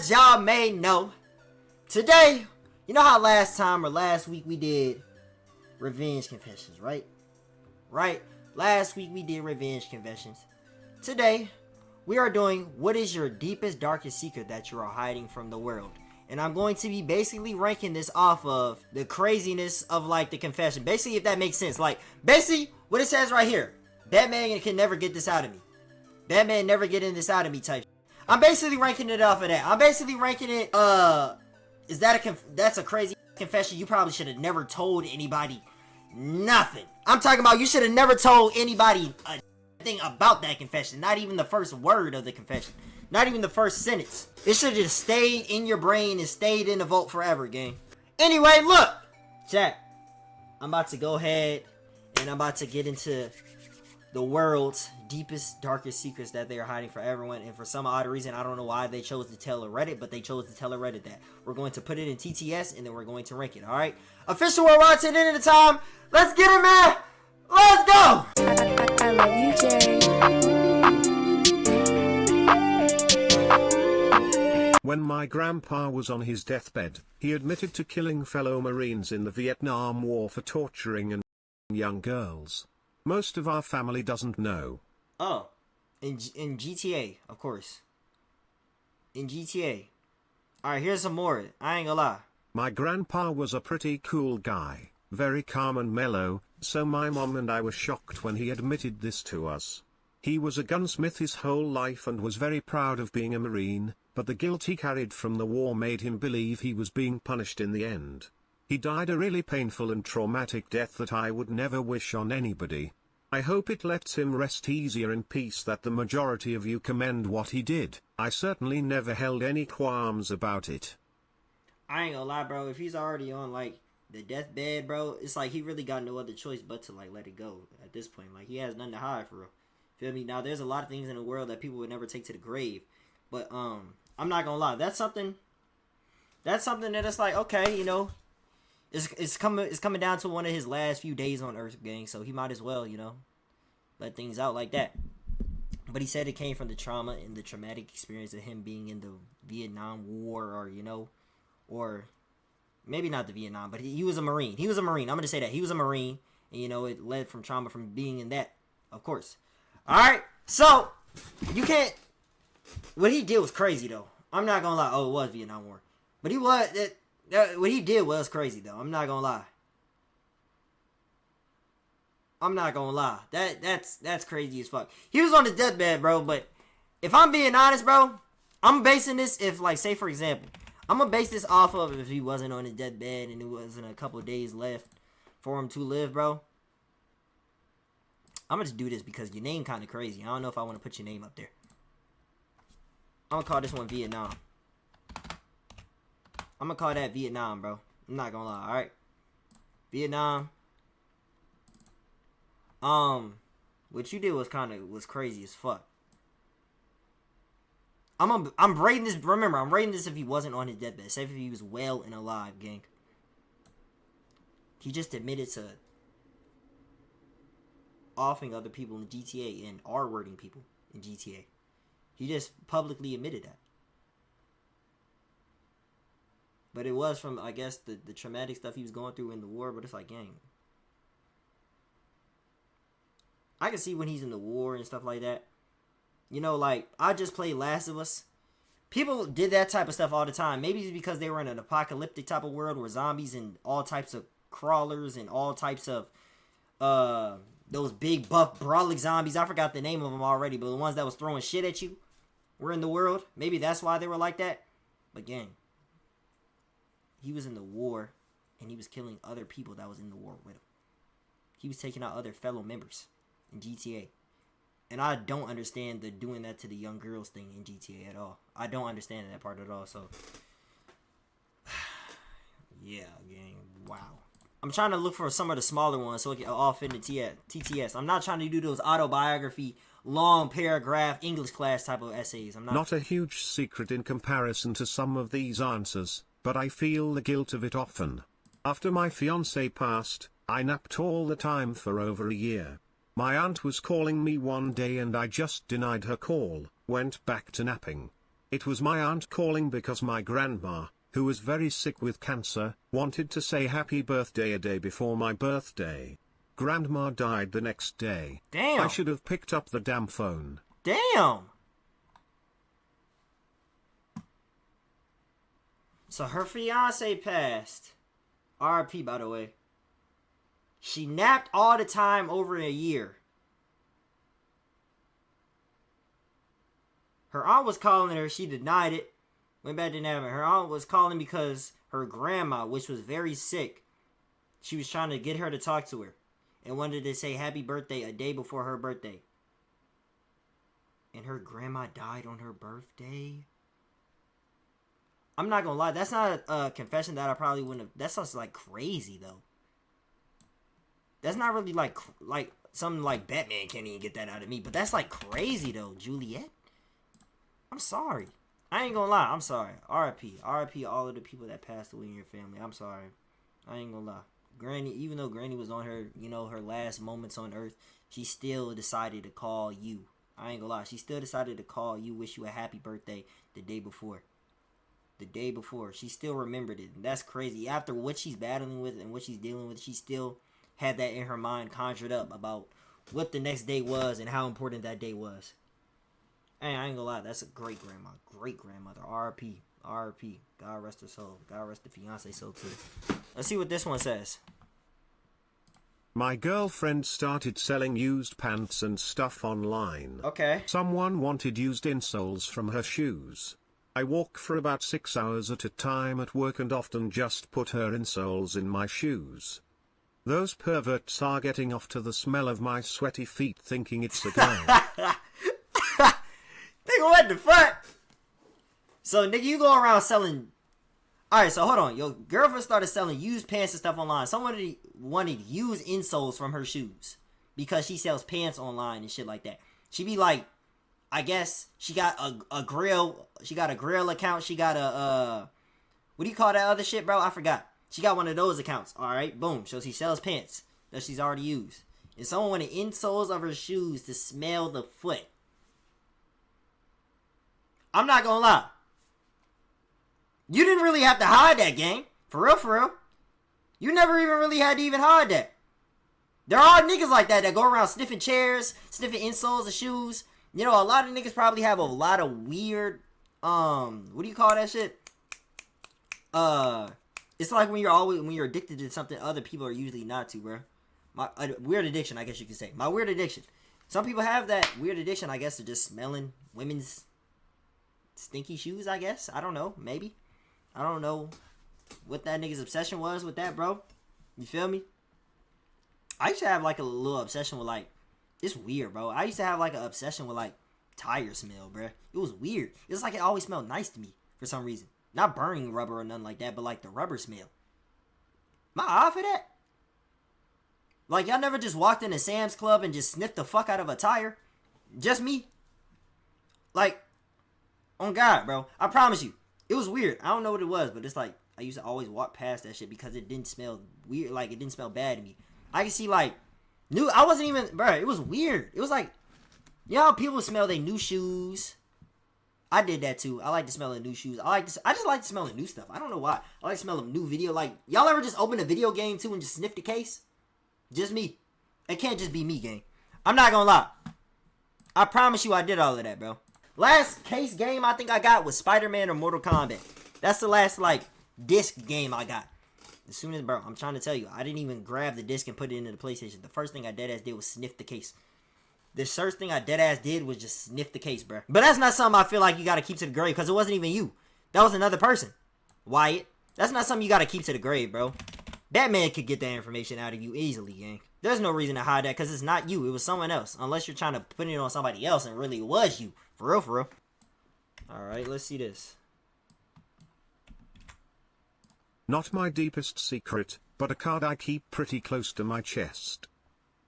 as y'all may know, today, you know how last time or last week we did revenge confessions, right? Right? Last week we did revenge confessions. Today, we are doing what is your deepest, darkest secret that you are hiding from the world. And I'm going to be basically ranking this off of the craziness of like the confession. Basically, if that makes sense. Like, basically, what it says right here. Batman can never get this out of me. Batman never getting this out of me type. I'm basically ranking it off of that. I'm basically ranking it, is that that's a crazy confession. You probably should have never told anybody nothing. I'm talking about you should have never told anybody a thing about that confession. Not even the first word of the confession. Not even the first sentence. It should have just stayed in your brain and stayed in the vault forever, gang. Anyway, look. Chat. I'm about to go ahead and I'm about to get into the world's deepest, darkest secrets that they are hiding for everyone. And for some odd reason, I don't know why they chose to tell a Reddit, but they chose to tell a Reddit that. We're going to put it in TTS and then we're going to rank it, alright? Official worldwide to the end of the time. Let's get it, man! Let's go! I love you, Jay. When my grandpa was on his deathbed, he admitted to killing fellow Marines in the Vietnam War for torturing and young girls. Most of our family doesn't know. Oh, in GTA, of course. In GTA. Alright, here's some more. I ain't gonna lie. My grandpa was a pretty cool guy, very calm and mellow, so my mom and I were shocked when he admitted this to us. He was a gunsmith his whole life and was very proud of being a Marine, but the guilt he carried from the war made him believe he was being punished in the end. He died a really painful and traumatic death that I would never wish on anybody. I hope it lets him rest easier in peace that the majority of you commend what he did. I certainly never held any qualms about it. I ain't gonna lie, bro. If he's already on, like, the deathbed, bro, it's like he really got no other choice but to, like, let it go at this point. Like, he has nothing to hide, for real. Feel me? Now, there's a lot of things in the world that people would never take to the grave. But, I'm not gonna lie. That's something that it's like, okay, you know, it's coming down to one of his last few days on Earth, gang. So he might as well, you know, let things out like that. But he said it came from the trauma and the traumatic experience of him being in the Vietnam War, or, you know, or maybe not the Vietnam, but he was a Marine. He was a Marine. I'm going to say that. He was a Marine, and, you know, it led from trauma from being in that, of course. All right, so you can't, what he did was crazy, though. I'm not going to lie. Oh, it was Vietnam War. But what he did was crazy, though. I'm not going to lie. I'm not gonna lie. That's crazy as fuck. He was on his deathbed, bro, but if I'm being honest, bro, I'm basing this if, like, say, for example, I'm gonna base this off of if he wasn't on his deathbed and it wasn't a couple of days left for him to live, bro. I'm gonna just do this because your name kind of crazy. I don't know if I want to put your name up there. I'm gonna call this one Vietnam. I'm gonna call that Vietnam, bro. I'm not gonna lie, alright? Vietnam. What you did was crazy as fuck. I'm rating this. Remember, I'm rating this if he wasn't on his deathbed. Say if he was well and alive, gang. He just admitted to offing other people in GTA and R-wording people in GTA. He just publicly admitted that. But it was from, I guess, the traumatic stuff he was going through in the war. But it's like, gang, I can see when he's in the war and stuff like that. You know, like, I just played Last of Us. People did that type of stuff all the time. Maybe it's because they were in an apocalyptic type of world where zombies and all types of crawlers and all types of, those big buff brawling zombies. I forgot the name of them already, but the ones that was throwing shit at you were in the world. Maybe that's why they were like that. But gang, he was in the war and he was killing other people that was in the war with him. He was taking out other fellow members in GTA. And I don't understand the doing that to the young girls thing in GTA at all. I don't understand that part at all, so yeah, gang, wow. I'm trying to look for some of the smaller ones so it can all fit into TTS. I'm not trying to do those autobiography, long paragraph, English class type of essays. I'm not a huge secret in comparison to some of these answers, but I feel the guilt of it often. After my fiancée passed, I napped all the time for over a year. My aunt was calling me one day and I just denied her call, went back to napping. It was my aunt calling because my grandma, who was very sick with cancer, wanted to say happy birthday a day before my birthday. Grandma died the next day. Damn. I should have picked up the damn phone. Damn. So her fiance passed. RIP, by the way. She napped all the time over a year. Her aunt was calling her. She denied it. Went back to napping. Her aunt was calling because her grandma, which was very sick, she was trying to get her to talk to her and wanted to say happy birthday a day before her birthday. And her grandma died on her birthday. I'm not gonna lie, that's not a confession that I probably wouldn't have. That sounds like crazy though. That's not really like something like Batman can't even get that out of me. But that's like crazy though, Juliet. I'm sorry. I ain't gonna lie, I'm sorry. RIP. RIP all of the people that passed away in your family. I'm sorry. I ain't gonna lie. Granny, even though Granny was on her, her last moments on earth, she still decided to call you. I ain't gonna lie. She still decided to call you, wish you a happy birthday the day before. The day before. She still remembered it. And that's crazy. After what she's battling with and what she's dealing with, she still had that in her mind conjured up about what the next day was and how important that day was. Hey, I ain't gonna lie. That's a great grandma. Great grandmother. R.I.P. R.I.P. God rest her soul. God rest the fiance soul too. Let's see what this one says. My girlfriend started selling used pants and stuff online. Okay. Someone wanted used insoles from her shoes. I walk for about 6 hours at a time at work and often just put her insoles in my shoes. Those perverts are getting off to the smell of my sweaty feet thinking it's a girl. Nigga, what the fuck? So, nigga, you go around selling... Alright, so hold on. Your girlfriend started selling used pants and stuff online. Someone wanted used insoles from her shoes because she sells pants online and shit like that. She be like, I guess she got a grill. She got a grill account. She got a what do you call that other shit, bro? I forgot. She got one of those accounts. All right, boom. So she sells pants that she's already used. And someone wanted insoles of her shoes to smell the foot. I'm not gonna lie. You didn't really have to hide that, gang. For real, for real. You never even really had to even hide that. There are niggas like that go around sniffing chairs, sniffing insoles of shoes. You know, a lot of niggas probably have a lot of weird, what do you call that shit? It's like when you're addicted to something other people are usually not to, bro. Weird addiction, I guess you could say. My weird addiction. Some people have that weird addiction, I guess, to just smelling women's stinky shoes, I guess. I don't know. Maybe. I don't know what that nigga's obsession was with that, bro. You feel me? I used to have, like, a little obsession with, like, it's weird, bro. I used to have, like, an obsession with, like, tire smell, bro. It was weird. It was like it always smelled nice to me for some reason. Not burning rubber or nothing like that, but, like, the rubber smell. Am I off of that? Like, y'all never just walked into Sam's Club and just sniffed the fuck out of a tire? Just me? Like, on God, bro. I promise you. It was weird. I don't know what it was, but it's like, I used to always walk past that shit because it didn't smell weird. Like, it didn't smell bad to me. I can see, like, I wasn't even, bro, it was weird. It was like, you know how people smell their new shoes? I did that too. I like to smell the new shoes. I just like to smell the new stuff. I don't know why. I like to smell the new video. Like, y'all ever just open a video game too and just sniff the case? Just me. It can't just be me, gang. I'm not gonna lie. I promise you I did all of that, bro. Last case game I think I got was Spider-Man or Mortal Kombat. That's the last, like, disc game I got. As soon as, bro, I'm trying to tell you, I didn't even grab the disc and put it into the PlayStation. The first thing I deadass did was sniff the case. The first thing I deadass did was just sniff the case, bro. But that's not something I feel like you gotta keep to the grave, because it wasn't even you. That was another person. Wyatt. That's not something you gotta keep to the grave, bro. Batman could get that information out of you easily, gang. There's no reason to hide that, because it's not you. It was someone else. Unless you're trying to put it on somebody else and really it was you. For real, for real. Alright, let's see this. Not my deepest secret, but a card I keep pretty close to my chest.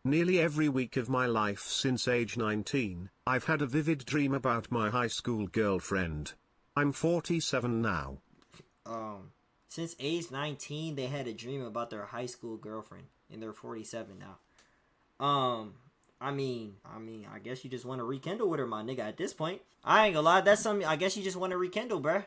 Nearly every week of my life since age 19, I've had a vivid dream about my high school girlfriend. I'm 47 now. Since age 19, they had a dream about their high school girlfriend, and they're 47 now. I mean, I guess you just want to rekindle with her, my nigga, at this point. I ain't gonna lie, that's something, I guess you just want to rekindle, bruh.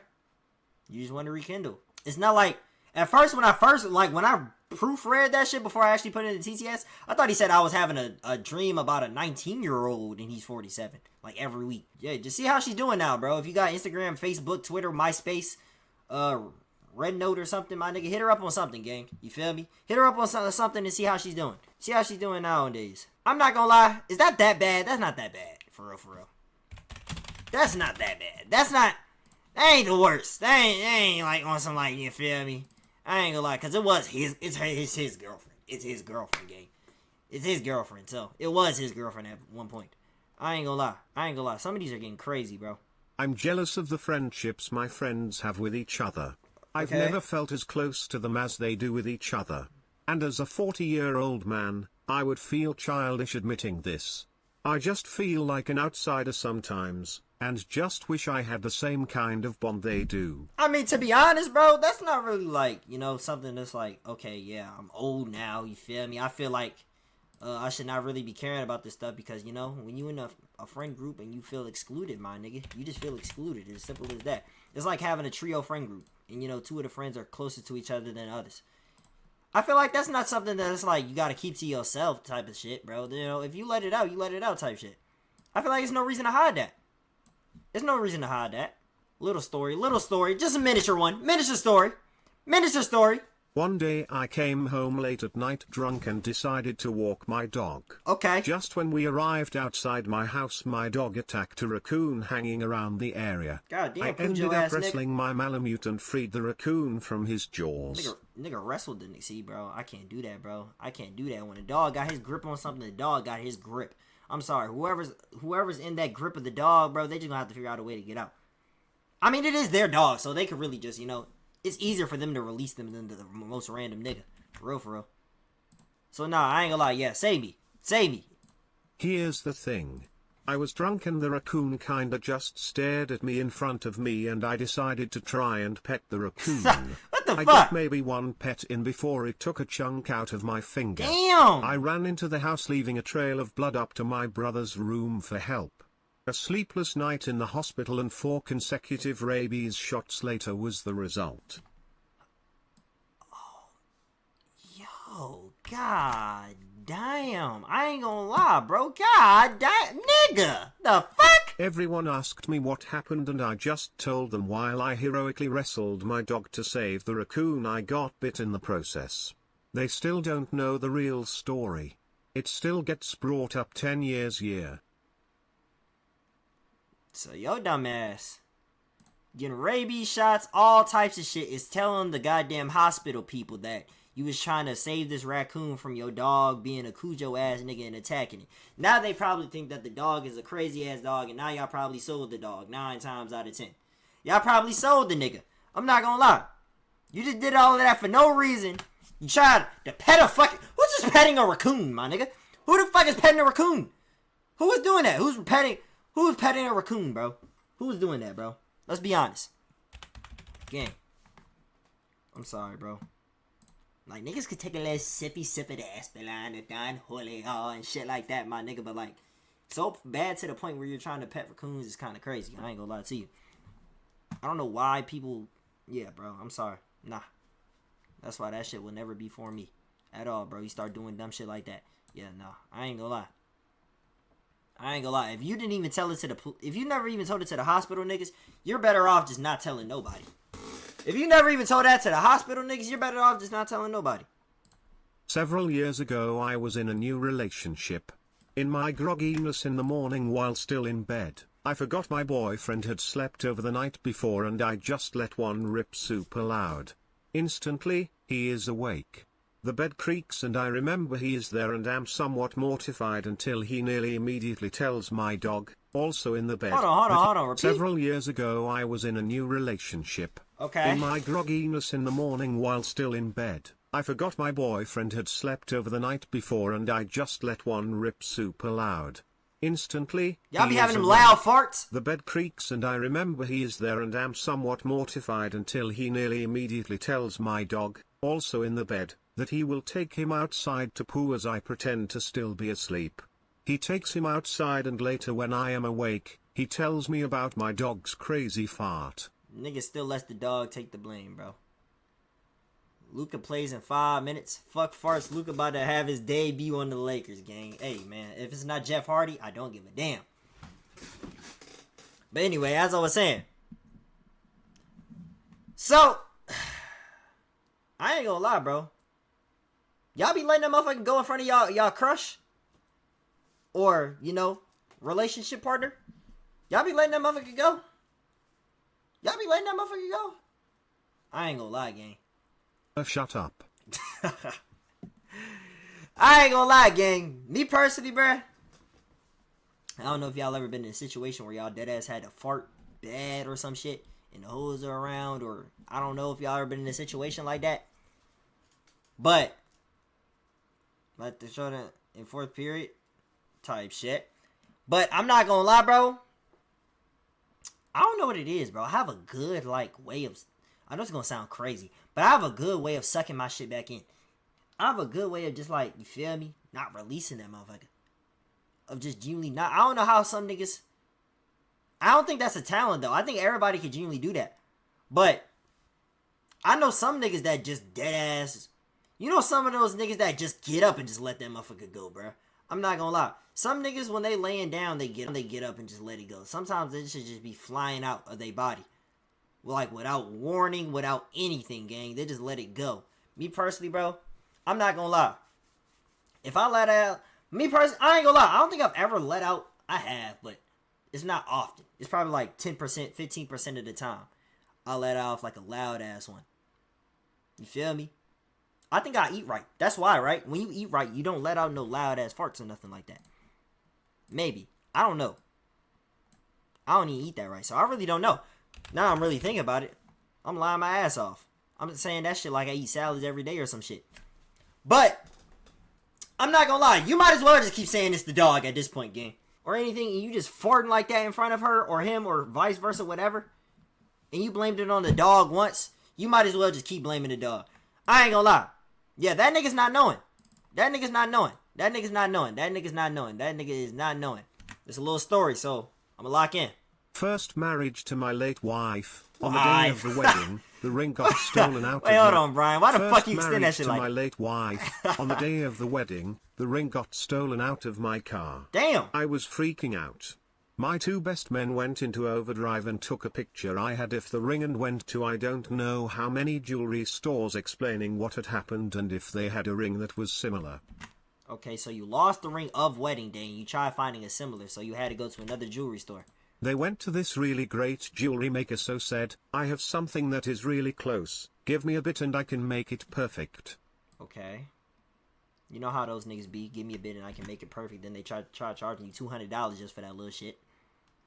You just want to rekindle. It's not like, at first, when I proofread that shit before I actually put it in the TTS, I thought he said I was having a dream about a 19-year-old and he's 47. Like, every week. Yeah, just see how she's doing now, bro. If you got Instagram, Facebook, Twitter, MySpace, Red Note or something, my nigga, hit her up on something, gang. You feel me? Hit her up on something and see how she's doing. See how she's doing nowadays. I'm not gonna lie. Is that bad? That's not that bad. For real. That's not that bad. That ain't the worst. That ain't like on some, like, you feel me? I ain't gonna lie, cause it's his girlfriend. It's his girlfriend, gang. It's his girlfriend, so it was his girlfriend at one point. I ain't gonna lie. Some of these are getting crazy, bro. I'm jealous of the friendships my friends have with each other. I've never felt as close to them as they do with each other. And as a 40-year-old man, I would feel childish admitting this. I just feel like an outsider sometimes, and just wish I had the same kind of bond they do. I mean, to be honest, bro, that's not really like, something that's like, okay, yeah, I'm old now, you feel me? I feel like I should not really be caring about this stuff because, when you in a friend group and you feel excluded, my nigga, you just feel excluded. It's as simple as that. It's like having a trio friend group and, two of the friends are closer to each other than others. I feel like that's not something that's like you gotta keep to yourself type of shit, bro. If you let it out, you let it out type shit. I feel like there's no reason to hide that. There's no reason to hide that. Little story, just a miniature one. Miniature story. One day I came home late at night drunk and decided to walk my dog. Okay. Just when we arrived outside my house, my dog attacked a raccoon hanging around the area. God damn, I ended up wrestling my Malamute and freed the raccoon from his jaws. Nigga wrestled the nigga. See, bro, I can't do that, bro. I can't do that. When a dog got his grip on something, the dog got his grip. I'm sorry, whoever's in that grip of the dog, bro, they just gonna have to figure out a way to get out. I mean, it is their dog, so they could really just, it's easier for them to release them than the most random nigga. For real. So, nah, I ain't gonna lie. Yeah, save me. Here's the thing. I was drunk and the raccoon kinda just stared at me in front of me and I decided to try and pet the raccoon. What the fuck? I got maybe one pet in before it took a chunk out of my finger. Damn! I ran into the house leaving a trail of blood up to my brother's room for help. A sleepless night in the hospital and 4 consecutive rabies shots later was the result. Oh, yo, god damn. I ain't gonna lie, bro. God damn, nigga. The fuck? Everyone asked me what happened and I just told them while I heroically wrestled my dog to save the raccoon I got bit in the process. They still don't know the real story. It still gets brought up 10 years later. So your dumb ass getting rabies shots, all types of shit, is telling the goddamn hospital people that you was trying to save this raccoon from your dog being a Cujo ass nigga and attacking it. Now they probably think that the dog is a crazy ass dog and now y'all probably sold the dog 9 times out of 10. Y'all probably sold the nigga. I'm not gonna lie. You just did all of that for no reason. You tried to pet a fucking... Who's just petting a raccoon, my nigga? Who the fuck is petting a raccoon? Who is doing that? Who's petting a raccoon, bro? Who's doing that, bro? Let's be honest. Gang. I'm sorry, bro. Like, niggas could take a little sippy sip of the Espelon, the Don Julio, and shit like that, my nigga. But, like, so bad to the point where you're trying to pet raccoons is kind of crazy. I ain't gonna lie to you. I don't know why people... Yeah, bro. I'm sorry. Nah. That's why that shit will never be for me. At all, bro. You start doing dumb shit like that. Yeah, nah. I ain't gonna lie. If you didn't even tell it to the... If you never even told it to the hospital niggas, you're better off just not telling nobody. If you never even told that to the hospital niggas, you're better off just not telling nobody. Several years ago I was in a new relationship. In my grogginess in the morning while still in bed, I forgot my boyfriend had slept over the night before and I just let one rip super loud. Instantly, he is awake. The bed creaks and I remember he is there and am somewhat mortified until he nearly immediately tells my dog, also in the bed. Hold on, repeat. Several years ago I was in a new relationship. Okay. In my grogginess in the morning while still in bed, I forgot my boyfriend had slept over the night before and I just let one rip super loud. Instantly, y'all be having them loud farts? The bed creaks and I remember he is there and am somewhat mortified until he nearly immediately tells my dog, also in the bed, that he will take him outside to poo as I pretend to still be asleep. He takes him outside and later when I am awake, he tells me about my dog's crazy fart. Nigga still lets the dog take the blame, bro. Luka plays in 5 minutes. Fuck farts. Luka about to have his debut on the Lakers, gang. Hey, man, if it's not Jeff Hardy, I don't give a damn. But anyway, as I was saying. So, I ain't gonna lie, bro. Y'all be letting that motherfucker go in front of y'all crush? Or, you know, relationship partner? Y'all be letting that motherfucker go? Y'all be letting that motherfucker go? I ain't gonna lie, gang. Shut up. I ain't gonna lie, gang. Me personally, bruh. I don't know if y'all ever been in a situation where y'all deadass had to fart bad or some shit and the hoes are around, or I don't know if y'all ever been in a situation like that. But like the show that in fourth period type shit. But I'm not gonna lie, bro. I don't know what it is, bro. I have a good way of, I know it's gonna sound crazy, but I have a good way of sucking my shit back in. I have a good way of just you feel me? Not releasing that motherfucker. Of just genuinely not. I don't know how some niggas. I don't think that's a talent though. I think everybody can genuinely do that. But I know some niggas that just dead ass. You know some of those niggas that just get up and just let that motherfucker go, bro. I'm not gonna lie. Some niggas when they laying down, they get up and just let it go. Sometimes they should just be flying out of their body. Without warning, without anything, gang. They just let it go. Me personally, bro, I'm not gonna lie. If I let out, me personally, I ain't gonna lie. I don't think I've ever let out. I have, but it's not often. It's probably 10%, 15% of the time. I let out a loud ass one. You feel me? I think I eat right. That's why, right? When you eat right, you don't let out no loud ass farts or nothing like that. Maybe. I don't know. I don't even eat that right, so I really don't know. Now I'm really thinking about it. I'm lying my ass off. I'm just saying that shit like I eat salads every day or some shit. But I'm not gonna lie. You might as well just keep saying it's the dog at this point, gang. Or anything, and you just farting like that in front of her or him or vice versa, whatever. And you blamed it on the dog once. You might as well just keep blaming the dog. I ain't gonna lie. Yeah, that nigga's not knowing. That nigga's not knowing. That nigga's not knowing. That nigga's not knowing. That nigga is not knowing. It's a little story, so I'm gonna lock in. First marriage to my late wife. On the day of the wedding, the ring got stolen out Wait, of hold on, Brian. Why the fuck you extend that shit to like my late wife. On the day of the wedding, the ring got stolen out of my car. Damn. I was freaking out. My two best men went into overdrive and took a picture I had of the ring and went to I don't know how many jewelry stores explaining what had happened and if they had a ring that was similar. Okay, so you lost the ring of wedding day and you tried finding a similar, so you had to go to another jewelry store. They went to this really great jewelry maker so said, I have something that is really close, give me a bit and I can make it perfect. Okay. You know how those niggas be, give me a bit and I can make it perfect, then they try charging you $200 just for that little shit.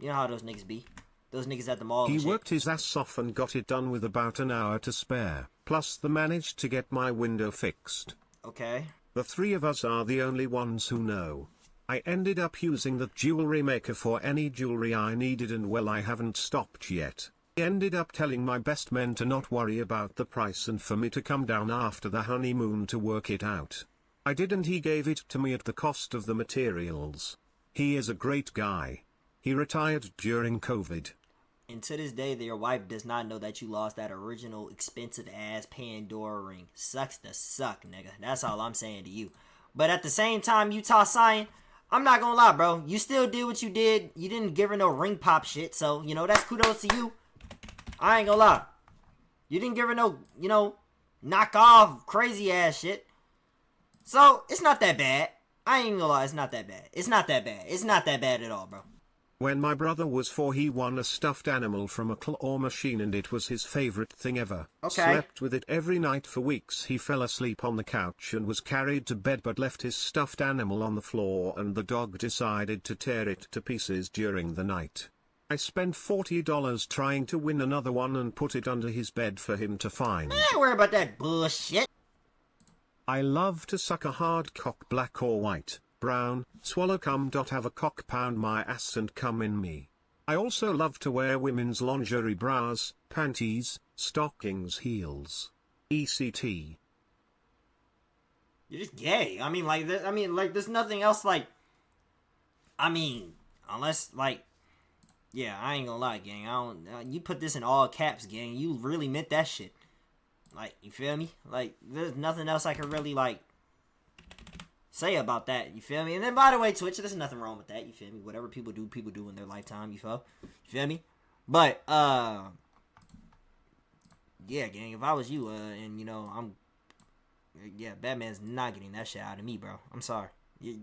You know how those niggas be. Those niggas at the mall. He worked his ass off and got it done with about an hour to spare, plus they managed to get my window fixed. Okay. The three of us are the only ones who know. I ended up using that jewelry maker for any jewelry I needed and well I haven't stopped yet. I ended up telling my best men to not worry about the price and for me to come down after the honeymoon to work it out. I did and he gave it to me at the cost of the materials. He is a great guy. He retired during COVID. And to this day, your wife does not know that you lost that original expensive ass Pandora ring. Sucks to suck, nigga. That's all I'm saying to you. But at the same time, Utah Cyan, I'm not gonna lie, bro. You still did what you did. You didn't give her no ring pop shit. So, that's kudos to you. I ain't gonna lie. You didn't give her no, knock off crazy ass shit. So, it's not that bad. I ain't gonna lie, it's not that bad. It's not that bad. It's not that bad at all, bro. When my brother was 4 he won a stuffed animal from a claw machine and it was his favorite thing ever. Okay. Slept with it every night for weeks. He fell asleep on the couch and was carried to bed but left his stuffed animal on the floor and the dog decided to tear it to pieces during the night. I spent $40 trying to win another one and put it under his bed for him to find. Don't worry about that bullshit. I love to suck a hard cock, black or white, brown, swallow cum. Have a cock pound my ass and come in me. I also love to wear women's lingerie, bras, panties, stockings, heels, etc. You're just gay. There's nothing else I mean, unless, like, yeah, I ain't gonna lie, gang. I don't. You put this in all caps, gang. You really meant that shit. Like, you feel me? Like, there's nothing else I can really, like, say about that. You feel me? And then, by the way, Twitch, there's nothing wrong with that. You feel me? Whatever people do in their lifetime. You feel me? But, yeah, gang. If I was you, and, you know, yeah, Batman's not getting that shit out of me, bro. I'm sorry. You're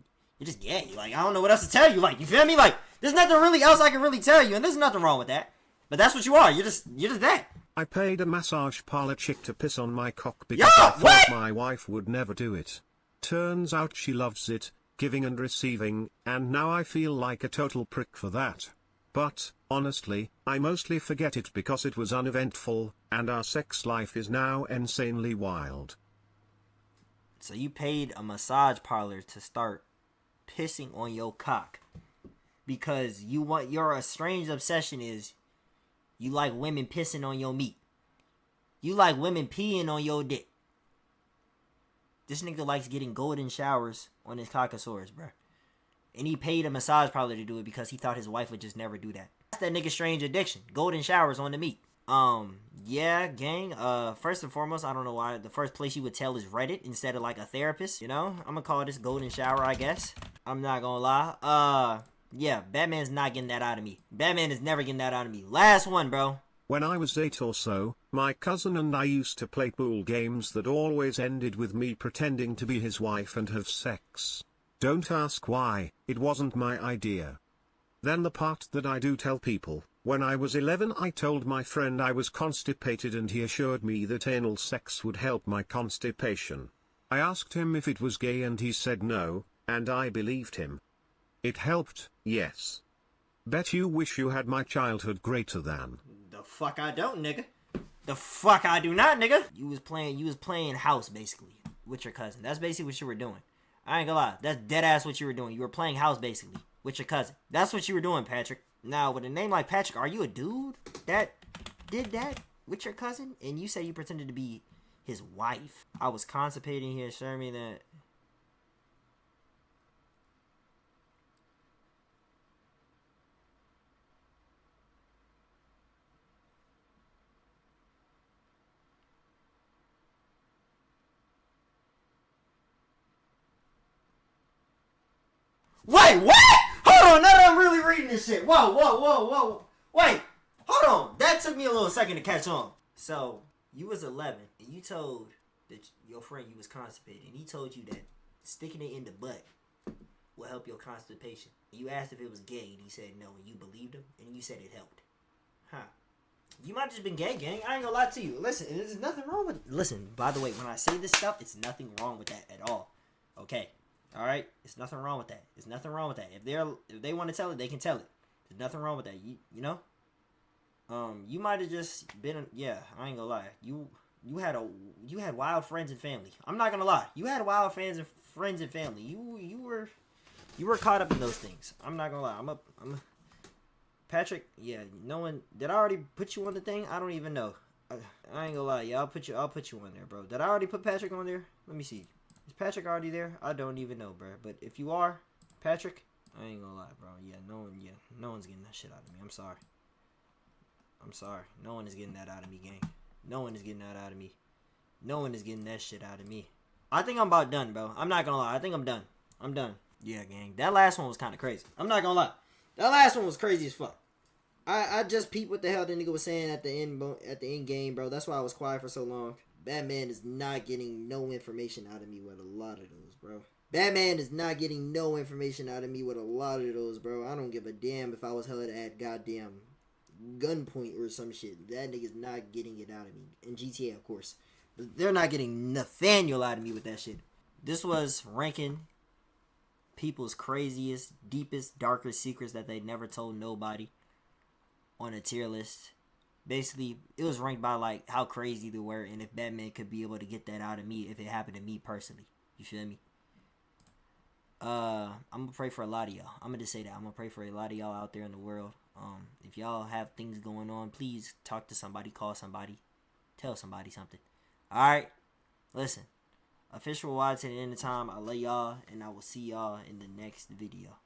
just gay. Like, I don't know what else to tell you. Like, you feel me? Like, there's nothing really else I can really tell you, and there's nothing wrong with that. But that's what you are. You're just that. I paid a massage parlor chick to piss on my cock because I thought my wife would never do it. Turns out she loves it, giving and receiving, and now I feel like a total prick for that. But, honestly, I mostly forget it because it was uneventful, and our sex life is now insanely wild. So you paid a massage parlor to start pissing on your cock because your strange obsession is you like women pissing on your meat. You like women peeing on your dick. This nigga likes getting golden showers on his cockosaurus, bro. And he paid a massage parlor to do it because he thought his wife would just never do that. That's that nigga's strange addiction. Golden showers on the meat. Yeah, gang. First and foremost, I don't know why the first place you would tell is Reddit instead of like a therapist. You know, I'm gonna call this golden shower, I guess. I'm not gonna lie. Yeah, Batman's not getting that out of me. Batman is never getting that out of me. Last one, bro. When I was 8 or so, my cousin and I used to play pool games that always ended with me pretending to be his wife and have sex. Don't ask why, it wasn't my idea. Then the part that I do tell people, when I was 11 I told my friend I was constipated and he assured me that anal sex would help my constipation. I asked him if it was gay and he said no, and I believed him. It helped, yes. Bet you wish you had my childhood greater than. The fuck I don't, nigga. The fuck I do not, nigga. You was playing house basically with your cousin. That's basically what you were doing. I ain't gonna lie. That's dead ass what you were doing. You were playing house basically with your cousin. That's what you were doing, Patrick. Now, with a name like Patrick, are you a dude that did that with your cousin? And you say you pretended to be his wife. I was constipating here, showing me that. Wait, what? Hold on, now that I'm really reading this shit. Whoa. Wait, hold on. That took me a little second to catch on. So, you was 11, and you told that your friend you was constipated, and he told you that sticking it in the butt will help your constipation. And you asked if it was gay, and he said no, and you believed him, and you said it helped. Huh. You might have just been gay, gang. I ain't gonna lie to you. Listen, there's nothing wrong with... Listen, by the way, when I say this stuff, it's nothing wrong with that at all. Okay? Alright? It's nothing wrong with that. There's nothing wrong with that. If they want to tell it, they can tell it. There's nothing wrong with that. You know? You might have just been... Yeah, I ain't gonna lie. You had wild friends and family. I'm not gonna lie. You had wild friends and family. You were caught up in those things. I'm not gonna lie. I'm a Patrick, yeah, no one... Did I already put you on the thing? I don't even know. I ain't gonna lie, yeah, I'll put you on there, bro. Did I already put Patrick on there? Let me see. Is Patrick already there? I don't even know, bro. But if you are, Patrick, I ain't gonna lie, bro. Yeah, no one's getting that shit out of me. I'm sorry. No one is getting that out of me, gang. No one is getting that out of me. No one is getting that shit out of me. I think I'm about done, bro. I'm not gonna lie. I think I'm done. Yeah, gang. That last one was kind of crazy. I'm not gonna lie. That last one was crazy as fuck. I just peeped what the hell the nigga was saying at the end game, bro. That's why I was quiet for so long. Batman is not getting no information out of me with a lot of those, bro. Batman is not getting no information out of me with a lot of those, bro. I don't give a damn if I was held at goddamn gunpoint or some shit. That nigga's not getting it out of me. In GTA, of course. But they're not getting Nathaniel out of me with that shit. This was ranking people's craziest, deepest, darkest secrets that they never told nobody on a tier list. Basically, it was ranked by like how crazy they were and if Batman could be able to get that out of me if it happened to me personally. You feel me? I'm gonna pray for a lot of y'all. I'm gonna just say that. I'm gonna pray for a lot of y'all out there in the world. If y'all have things going on, please talk to somebody, call somebody, tell somebody something. Alright? Listen. Official watch at the end of time. I love y'all and I will see y'all in the next video.